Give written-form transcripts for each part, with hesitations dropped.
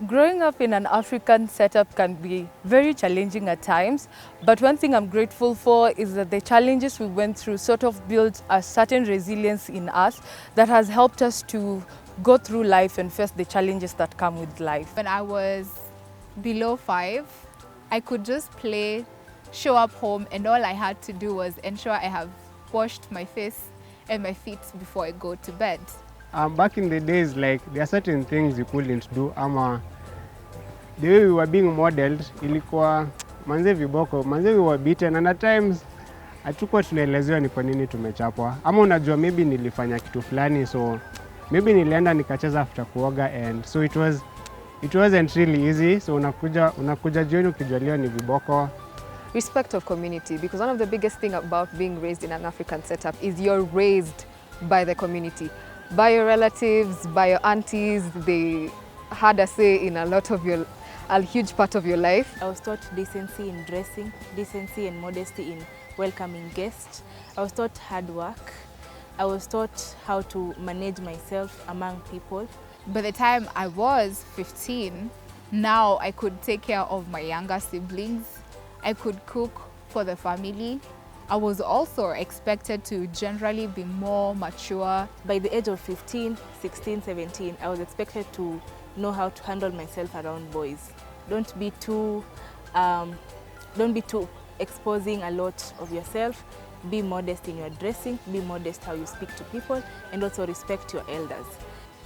Growing up in an African setup can be very challenging at times, but one thing I'm grateful for is that the challenges we went through sort of built a certain resilience in us that has helped us to go through life and face the challenges that come with life. When I was below 5, I could just play, show up home, and all I had to do was ensure I have washed my face and my feet before I go to bed. Back in the days, like, there are certain things you couldn't do. The way we were being modeled, ilikuwa manze viboko, manze we were beaten, and at times hatukuwa tunaelezewa ni kwa nini tumechapwa. Ama unajua maybe nilifanya kitu fulani, so maybe nilienda nikacheza after kuoga, and so it wasn't really easy. So unakuja jioni ukijua leo ni viboko. Respect of community, because one of the biggest thing about being raised in an African setup is you're raised by the community, by your relatives, by your aunties. They had a say in a huge part of your life. I was taught decency in dressing, decency and modesty in welcoming guests. I was taught hard work. I was taught how to manage myself among people. By the time I was 15, now I could take care of my younger siblings. I could cook for the family. I was also expected to generally be more mature. By the age of 15, 16, 17, I was expected to know how to handle myself around boys. Don't be too exposing a lot of yourself. Be modest in your dressing, be modest how you speak to people, and also respect your elders.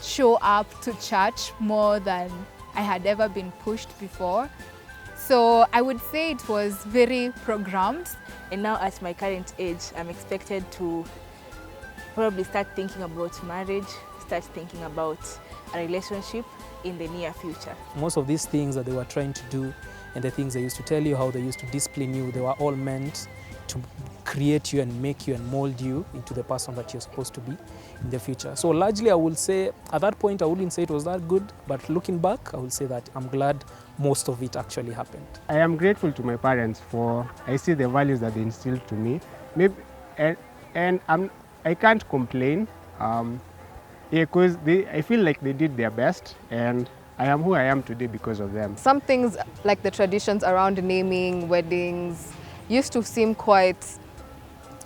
Show up to church more than I had ever been pushed before. So I would say it was very programmed. And now at my current age, I'm expected to probably start thinking about marriage, start thinking about a relationship in the near future. Most of these things that they were trying to do and the things they used to tell you, how they used to discipline you, they were all meant to create you and make you and mold you into the person that you're supposed to be in the future. So largely I will say, at that point I wouldn't say it was that good, but looking back I will say that I'm glad most of it actually happened. I am grateful to my parents for, I see the values that they instilled to me. Maybe, and I can't complain. Because I feel like they did their best, and I am who I am today because of them. Some things like the traditions around naming, weddings, used to seem quite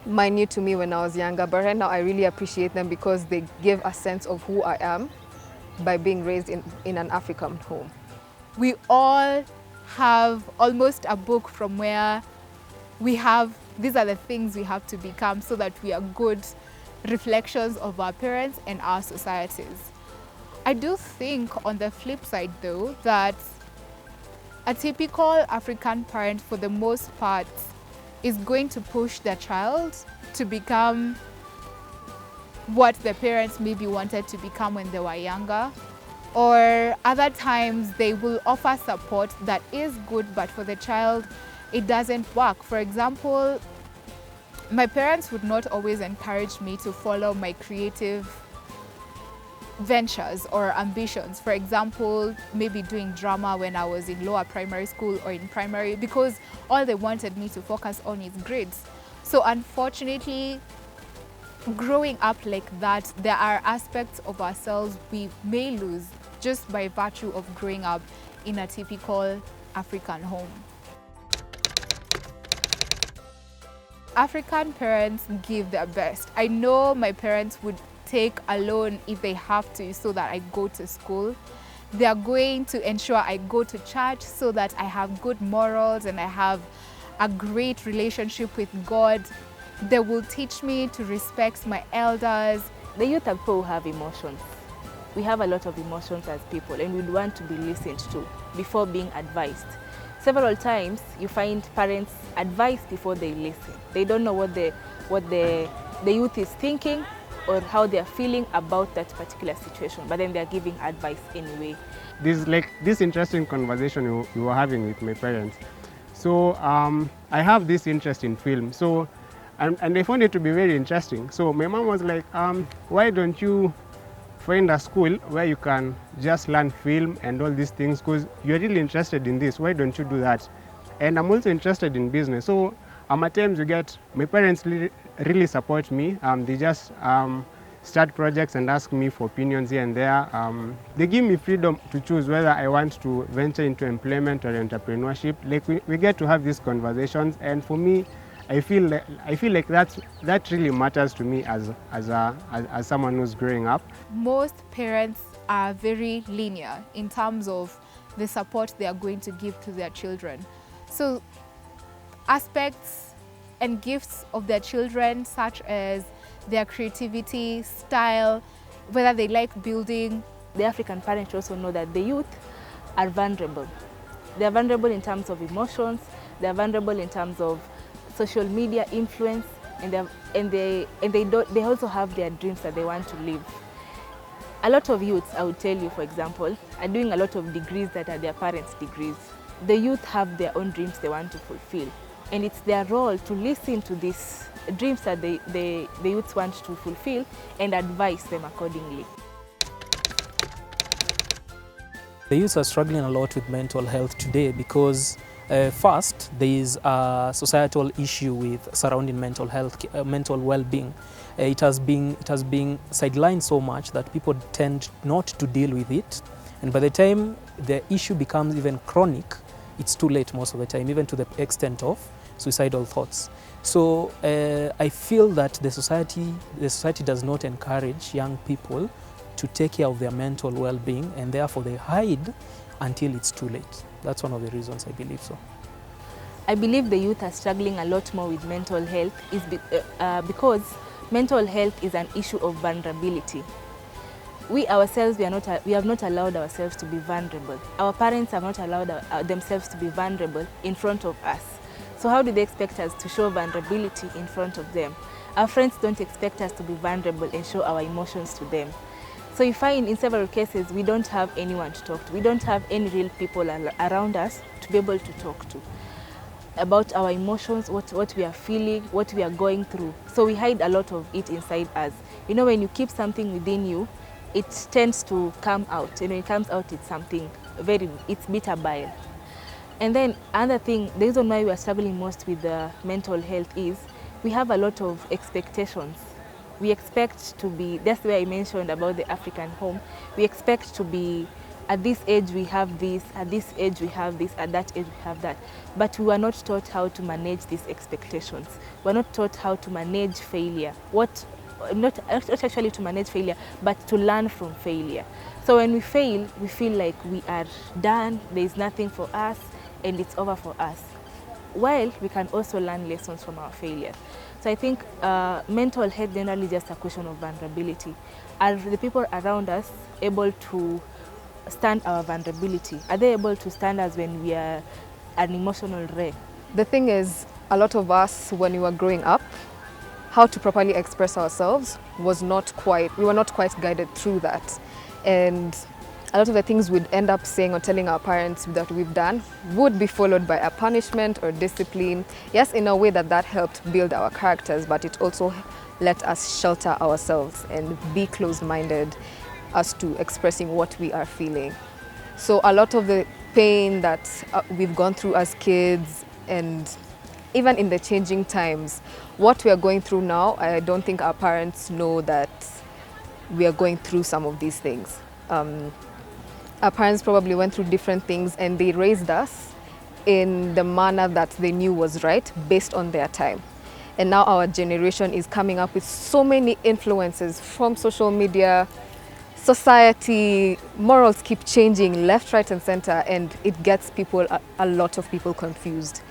minute to me when I was younger, but right now I really appreciate them because they give a sense of who I am by being raised in an African home. We all have almost a book from where we have, these are the things we have to become so that we are good reflections of our parents and our societies. I do think on the flip side though that a typical African parent for the most part is going to push their child to become what the parents maybe wanted to become when they were younger, or other times they will offer support that is good but for the child it doesn't work. For example, my parents would not always encourage me to follow my creative ventures or ambitions. For example, maybe doing drama when I was in lower primary school or in primary, because all they wanted me to focus on is grades. So unfortunately, growing up like that, there are aspects of ourselves we may lose just by virtue of growing up in a typical African home. African parents give their best. I know my parents would take a loan if they have to so that I go to school. They are going to ensure I go to church so that I have good morals and I have a great relationship with God. They will teach me to respect my elders. The youth are people who have emotions. We have a lot of emotions as people and we'd want to be listened to before being advised. Several times you find parents advise before they listen. They don't know what the youth is thinking or how they are feeling about that particular situation, but then they are giving advice anyway. This interesting conversation we were having with my parents. So I have this interest in film. So and I found it to be very interesting. So my mom was like, why don't you find a school where you can just learn film and all these things, because you're really interested in this. Why don't you do that? And I'm also interested in business. So at times my parents really support me. They just start projects and ask me for opinions here and there. They give me freedom to choose whether I want to venture into employment or entrepreneurship. Like we get to have these conversations, and for me, I feel like that really matters to me as someone who's growing up. Most parents are very linear in terms of the support they are going to give to their children. So aspects and gifts of their children, such as their creativity, style, whether they like building. The African parents also know that the youth are vulnerable. They are vulnerable in terms of emotions, they are vulnerable in terms of social media influence, and they also have their dreams that they want to live. A lot of youths, I would tell you, for example, are doing a lot of degrees that are their parents' degrees. The youth have their own dreams they want to fulfill, and it's their role to listen to these dreams that the youths want to fulfill and advise them accordingly. The youths are struggling a lot with mental health today because first, there is a societal issue with surrounding mental health, mental well-being. It has been sidelined so much that people tend not to deal with it, and by the time the issue becomes even chronic, it's too late most of the time, even to the extent of suicidal thoughts. So I feel that the society does not encourage young people to take care of their mental well-being, and therefore they hide until it's too late. That's one of the reasons I believe so. I believe the youth are struggling a lot more with mental health because mental health is an issue of vulnerability. We ourselves, we have not allowed ourselves to be vulnerable. Our parents have not allowed themselves to be vulnerable in front of us. So how do they expect us to show vulnerability in front of them? Our friends don't expect us to be vulnerable and show our emotions to them. So you find in several cases we don't have anyone to talk to. We don't have any real people around us to be able to talk to about our emotions, what we are feeling, what we are going through. So we hide a lot of it inside us. You know, when you keep something within you, it tends to come out. And when it comes out, it's something it's bitter bile. And then another thing, the reason why we are struggling most with the mental health is we have a lot of expectations. We expect to be, that's where I mentioned about the African home, we expect to be, at this age we have this, at this age we have this, at that age we have that. But we are not taught how to manage these expectations. We are not taught how to manage failure. Not actually to manage failure, but to learn from failure. So when we fail, we feel like we are done, there is nothing for us, and it's over for us. While we can also learn lessons from our failure. So I think mental health generally is just a question of vulnerability. Are the people around us able to stand our vulnerability? Are they able to stand us when we are an emotional wreck? The thing is, a lot of us, when we were growing up, how to properly express ourselves we were not quite guided through that. And a lot of the things we'd end up saying or telling our parents that we've done would be followed by a punishment or discipline. Yes, in a way that helped build our characters, but it also let us shelter ourselves and be closed-minded as to expressing what we are feeling. So a lot of the pain that we've gone through as kids, and even in the changing times, what we are going through now, I don't think our parents know that we are going through some of these things. Our parents probably went through different things and they raised us in the manner that they knew was right based on their time. And now our generation is coming up with so many influences from social media, society, morals keep changing left, right and center, and it gets a lot of people confused.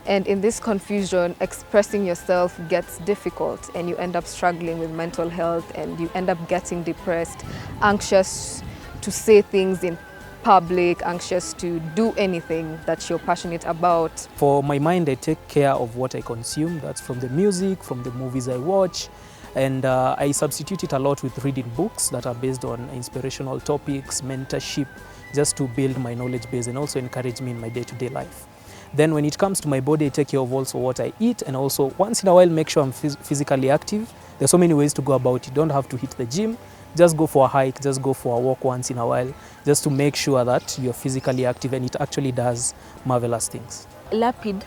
And in this confusion, expressing yourself gets difficult and you end up struggling with mental health and you end up getting depressed, anxious to say things in public, anxious to do anything that you're passionate about. For my mind, I take care of what I consume. That's from the music, from the movies I watch, and I substitute it a lot with reading books that are based on inspirational topics, mentorship, just to build my knowledge base and also encourage me in my day-to-day life. Then when it comes to my body, I take care of also what I eat, and also once in a while make sure I'm physically active. There's so many ways to go about it. You don't have to hit the gym. Just go for a hike, just go for a walk once in a while, just to make sure that you're physically active, and it actually does marvelous things. Lapid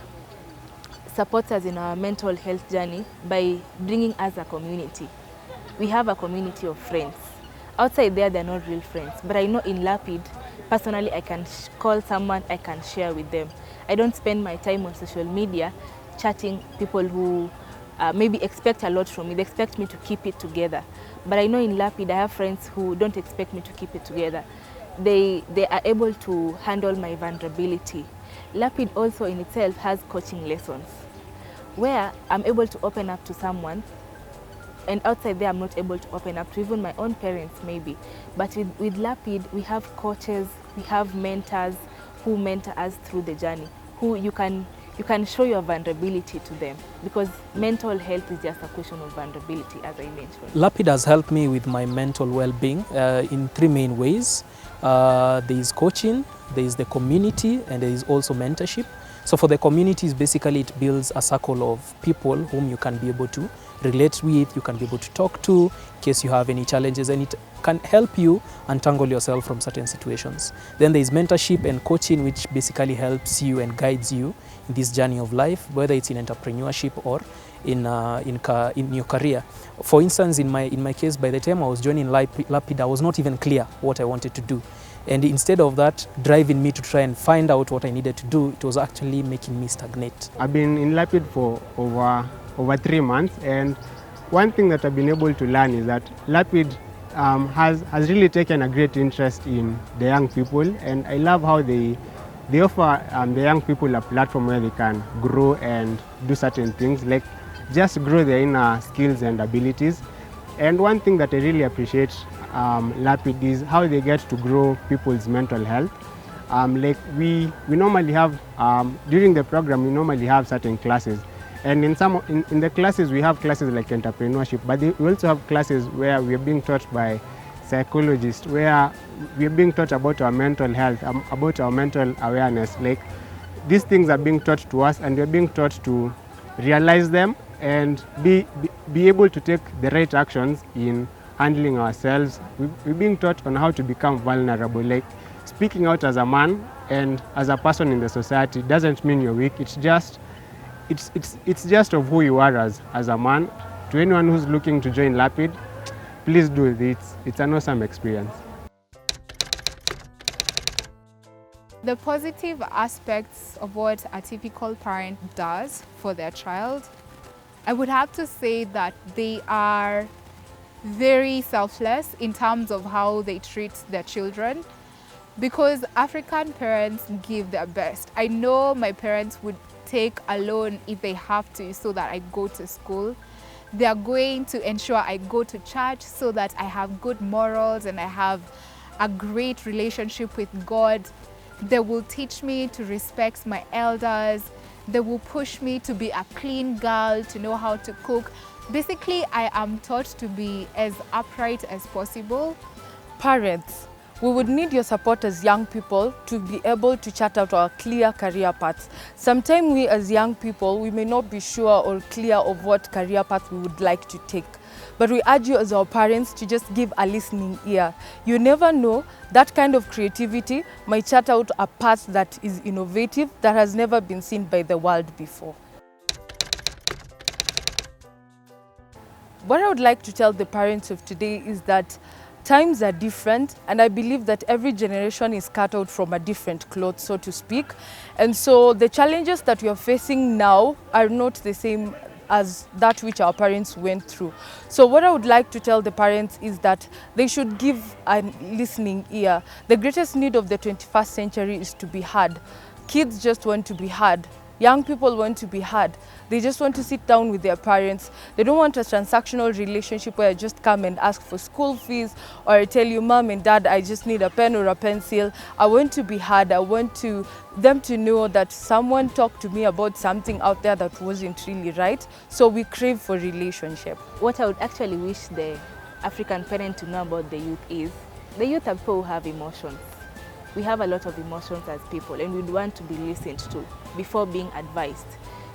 supports us in our mental health journey by bringing us a community. we have a community of friends. Outside there, they're not real friends. But I know in Lapid, personally, I can call someone, I can share with them. I don't spend my time on social media chatting people who maybe expect a lot from me. They expect me to keep it together. But I know in Lapid, I have friends who don't expect me to keep it together. They are able to handle my vulnerability. Lapid also in itself has coaching lessons where I'm able to open up to someone, and outside there I'm not able to open up to even my own parents maybe. But with Lapid, we have coaches, we have mentors who mentor us through the journey, who you can show your vulnerability to them, because mental health is just a question of vulnerability, as I mentioned. Lapid has helped me with my mental well-being in three main ways. There is coaching, there is the community, and there is also mentorship. So for the communities, basically it builds a circle of people whom you can be able to relate with, you can be able to talk to in case you have any challenges, and it can help you untangle yourself from certain situations. Then there is mentorship and coaching, which basically helps you and guides you in this journey of life, whether it's in entrepreneurship or in your career. For instance, in my case, by the time I was joining Lapid, I was not even clear what I wanted to do. And instead of that driving me to try and find out what I needed to do, it was actually making me stagnate. I've been in Lapid for over 3 months, and one thing that I've been able to learn is that Lapid has really taken a great interest in the young people, and I love how they offer the young people a platform where they can grow and do certain things, like just grow their inner skills and abilities. And one thing that I really appreciate Lapid is how they get to grow people's mental health. Like we normally have, during the program, we normally have certain classes. And in the classes, we have classes like entrepreneurship, but we also have classes where we are being taught by psychologists, where we are being taught about our mental health, about our mental awareness. Like these things are being taught to us, and we are being taught to realize them and be able to take the right actions in handling ourselves. We're being taught on how to become vulnerable. Like speaking out as a man and as a person in the society doesn't mean you're weak. It's just of who you are as a man. To anyone who's looking to join Lapid, please do this. It's an awesome experience. The positive aspects of what a typical parent does for their child, I would have to say that they are very selfless in terms of how they treat their children, because African parents give their best. I know my parents would take a loan if they have to so that I go to school. They are going to ensure I go to church so that I have good morals and I have a great relationship with God. They will teach me to respect my elders. They will push me to be a clean girl, to know how to cook. Basically, I am taught to be as upright as possible. Parents, we would need your support as young people to be able to chart out our clear career paths. Sometimes we as young people, we may not be sure or clear of what career path we would like to take. But we urge you as our parents to just give a listening ear. You never know, that kind of creativity might chart out a path that is innovative, that has never been seen by the world before. What I would like to tell the parents of today is that times are different, and I believe that every generation is cut out from a different cloth, so to speak. And so the challenges that we are facing now are not the same as that which our parents went through. So what I would like to tell the parents is that they should give a listening ear. The greatest need of the 21st century is to be heard. Kids just want to be heard. Young people want to be heard. They just want to sit down with their parents. They don't want a transactional relationship where I just come and ask for school fees, or I tell you, Mom and Dad, I just need a pen or a pencil. I want to be heard. I want them to know that someone talked to me about something out there that wasn't really right. So we crave for relationship. What I would actually wish the African parent to know about the youth is, the youth are people who have emotions. We have a lot of emotions as people, and we'd want to be listened to before being advised.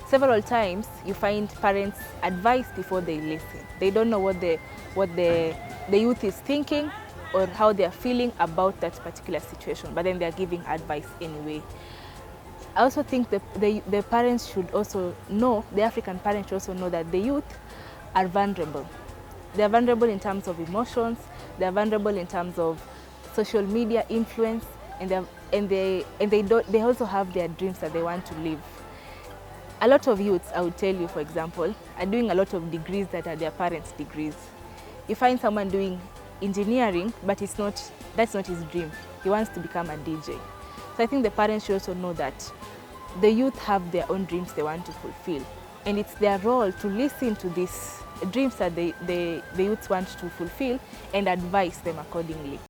Several times you find parents advise before they listen. They don't know what the youth is thinking or how they are feeling about that particular situation, but then they are giving advice anyway. I also think the parents should also know, the African parents should also know that the youth are vulnerable. They are vulnerable in terms of emotions, they are vulnerable in terms of social media influence, and they also have their dreams that they want to live. A lot of youths, I would tell you, for example, are doing a lot of degrees that are their parents' degrees. You find someone doing engineering, but that's not his dream. He wants to become a DJ. So I think the parents should also know that the youth have their own dreams they want to fulfill. And it's their role to listen to these dreams that the youths want to fulfill and advise them accordingly.